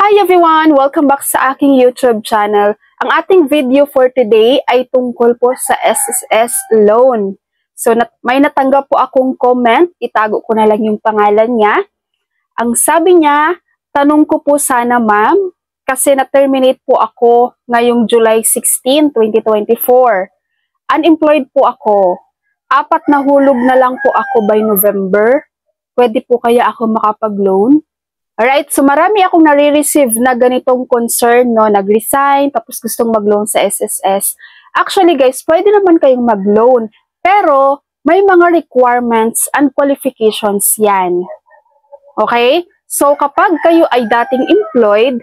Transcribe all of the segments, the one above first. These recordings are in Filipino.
Hi everyone! Welcome back sa aking YouTube channel. Ang ating video for today ay tungkol po sa SSS loan. So, may natanggap po akong comment. Itago ko na lang yung pangalan niya. Ang sabi niya, tanong ko po sana ma'am, kasi na-terminate po ako ngayong July 16, 2024. Unemployed po ako. 4 na hulog na lang po ako by November. Pwede po kaya ako makapag-loan? Alright, so marami akong nare-receive na ganitong concern, no? Nag-resign, tapos gustong mag-loan sa SSS. Actually guys, pwede naman kayong mag-loan, pero may mga requirements and qualifications yan. Okay? So kapag kayo ay dating employed,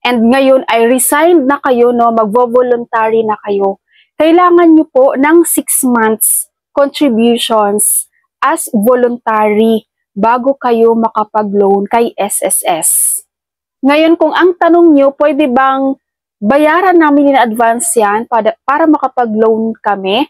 and ngayon ay resigned na kayo, no? Magvo-voluntary na kayo, kailangan nyo po ng 6 months contributions as voluntary bago kayo makapag-loan kay SSS. Ngayon, kung ang tanong nyo, pwede bang bayaran namin in advance yan para makapag-loan kami?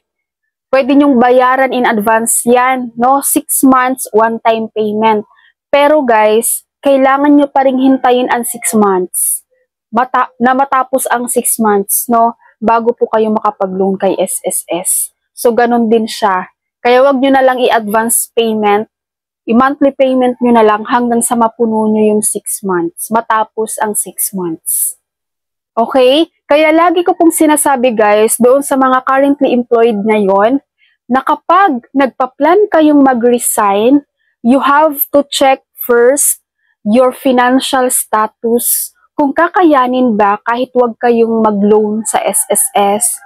Pwede nyong bayaran in advance yan, no? 6 months, one-time payment. Pero guys, kailangan nyo pa rin hintayin ang 6 months. Matapos ang 6 months, no? Bago po kayo makapag-loan kay SSS. So, ganun din siya. Kaya wag nyo na lang i-advance payment. I-monthly payment nyo na lang hanggang sa mapuno nyo yung 6 months. Matapos ang 6 months. Okay? Kaya lagi ko pong sinasabi guys, doon sa mga currently employed ngayon, na kapag nagpa-plan kayong mag-resign, you have to check first your financial status. Kung kakayanin ba kahit wag kayong mag-loan sa SSS.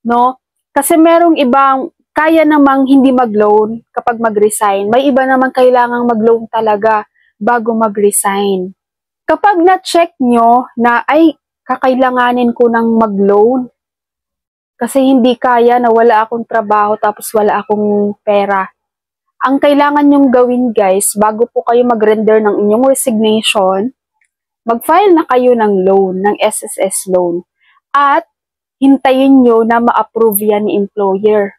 No? Kasi merong ibang kaya namang hindi mag-loan kapag mag-resign. May iba namang kailangang mag-loan talaga bago mag-resign. Kapag na-check nyo na ay kakailanganin ko ng mag-loan kasi hindi kaya na wala akong trabaho tapos wala akong pera. Ang kailangan nyong gawin guys, bago po kayo mag-render ng inyong resignation, mag-file na kayo ng loan, ng SSS loan. At hintayin nyo na ma-approve yan ni employer.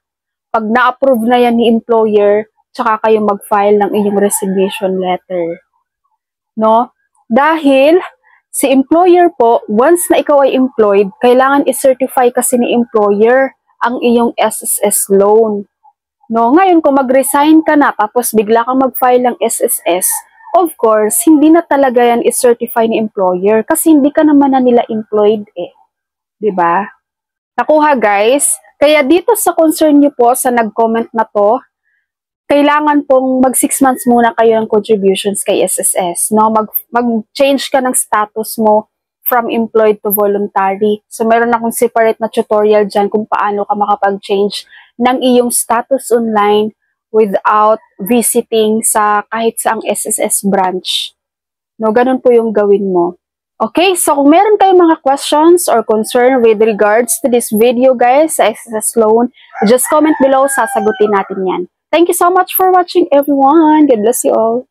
Pag na-approve na yan ni employer, tsaka kayo mag-file ng inyong resignation letter. No? Dahil si employer po, once na ikaw ay employed, kailangan i-certify kasi ni employer ang iyong SSS loan. No? Ngayon, kung mag-resign ka na, tapos bigla kang mag-file ng SSS, of course, hindi na talaga yan i-certify ni employer kasi hindi ka naman na nila employed eh. 'Di ba? Nakuha guys? Kaya dito sa concern nyo po sa nag-comment na to, kailangan pong mag 6 months muna kayo ng contributions kay SSS. No? Mag-change ka ng status mo from employed to voluntary. So meron akong separate na tutorial dyan kung paano ka makapag-change ng iyong status online without visiting sa kahit saang SSS branch. No? Ganun po yung gawin mo. Okay, so kung meron kayong mga questions or concern with regards to this video guys sa SSS loan, just comment below, sasagutin natin yan. Thank you so much for watching everyone. God bless you all.